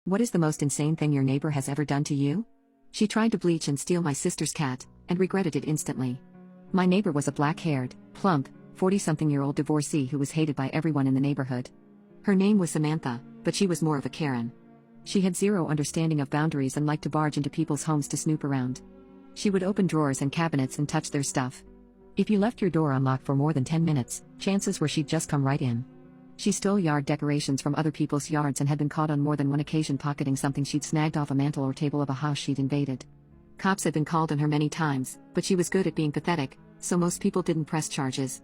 What is the most insane thing your neighbor has ever done to you? She tried to bleach and steal my sister's cat, and regretted it instantly. My neighbor was a black-haired, plump, 40-something-year-old divorcee who was hated by everyone in the neighborhood. Her name was Samantha, but she was more of a Karen. She had zero understanding of boundaries and liked to barge into people's homes to snoop around. She would open drawers and cabinets and touch their stuff. If you left your door unlocked for more than 10 minutes, chances were she'd just come right in. She stole yard decorations from other people's yards and had been caught on more than one occasion pocketing something she'd snagged off a mantel or table of a house she'd invaded. Cops had been called on her many times, but she was good at being pathetic, so most people didn't press charges.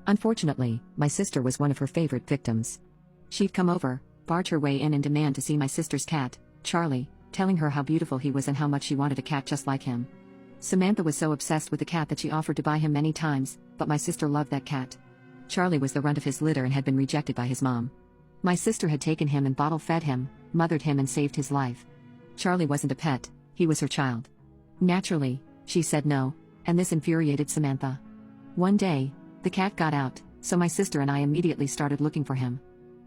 Unfortunately, my sister was one of her favorite victims. She'd come over, barge her way in and demand to see my sister's cat, Charlie, telling her how beautiful he was and how much she wanted a cat just like him. Samantha was so obsessed with the cat that she offered to buy him many times, but my sister loved that cat. Charlie was the runt of his litter and had been rejected by his mom. My sister had taken him and bottle-fed him, mothered him and saved his life. Charlie wasn't a pet, he was her child. Naturally, she said no, and this infuriated Samantha. One day, the cat got out, so my sister and I immediately started looking for him.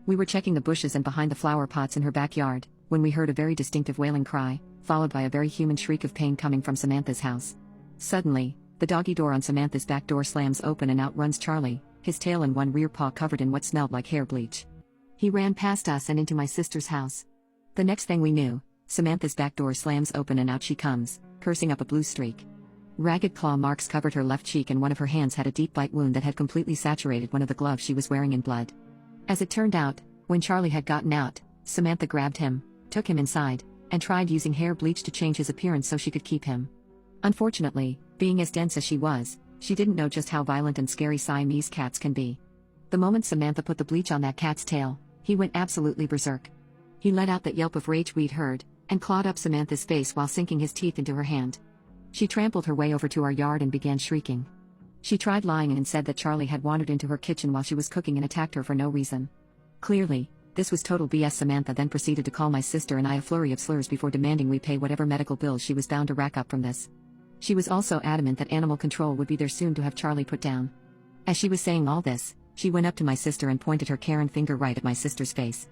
We were checking the bushes and behind the flower pots in her backyard, when we heard a very distinctive wailing cry, followed by a very human shriek of pain coming from Samantha's house. Suddenly, the doggy door on Samantha's back door slams open and out runs Charlie, his tail and one rear paw covered in what smelled like hair bleach. He ran past us and into my sister's house. The next thing we knew, Samantha's back door slams open and out she comes, cursing up a blue streak. Ragged claw marks covered her left cheek and one of her hands had a deep bite wound that had completely saturated one of the gloves she was wearing in blood. As it turned out, when Charlie had gotten out, Samantha grabbed him, took him inside, and tried using hair bleach to change his appearance so she could keep him. Unfortunately, being as dense as she was, she didn't know just how violent and scary Siamese cats can be. The moment Samantha put the bleach on that cat's tail, he went absolutely berserk. He let out that yelp of rage we'd heard, and clawed up Samantha's face while sinking his teeth into her hand. She trampled her way over to our yard and began shrieking. She tried lying and said that Charlie had wandered into her kitchen while she was cooking and attacked her for no reason. Clearly, this was total BS. Samantha then proceeded to call my sister and I a flurry of slurs before demanding we pay whatever medical bills she was bound to rack up from this. She was also adamant that animal control would be there soon to have Charlie put down. As she was saying all this, she went up to my sister and pointed her Karen finger right at my sister's face.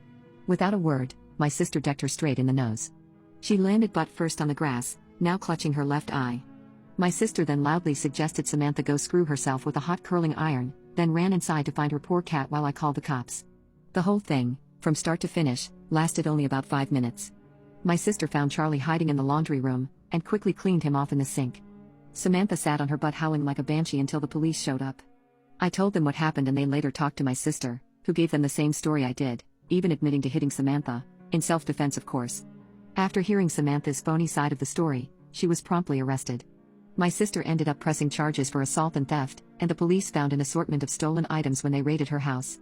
Without a word, my sister decked her straight in the nose. She landed butt first on the grass, now clutching her left eye. My sister then loudly suggested Samantha go screw herself with a hot curling iron, then ran inside to find her poor cat while I called the cops. The whole thing, from start to finish, lasted only about 5 minutes. My sister found Charlie hiding in the laundry room, and quickly cleaned him off in the sink. Samantha sat on her butt howling like a banshee until the police showed up. I told them what happened and they later talked to my sister, who gave them the same story I did, even admitting to hitting Samantha, in self-defense of course. After hearing Samantha's phony side of the story, she was promptly arrested. My sister ended up pressing charges for assault and theft, and the police found an assortment of stolen items when they raided her house.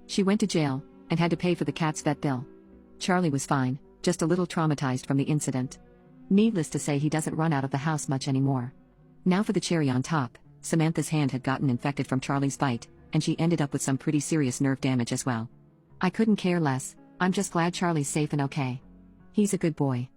She went to jail, and had to pay for the cat's vet bill. Charlie was fine, just a little traumatized from the incident. Needless to say, he doesn't run out of the house much anymore. Now for the cherry on top, Samantha's hand had gotten infected from Charlie's bite, and she ended up with some pretty serious nerve damage as well. I couldn't care less, I'm just glad Charlie's safe and okay. He's a good boy.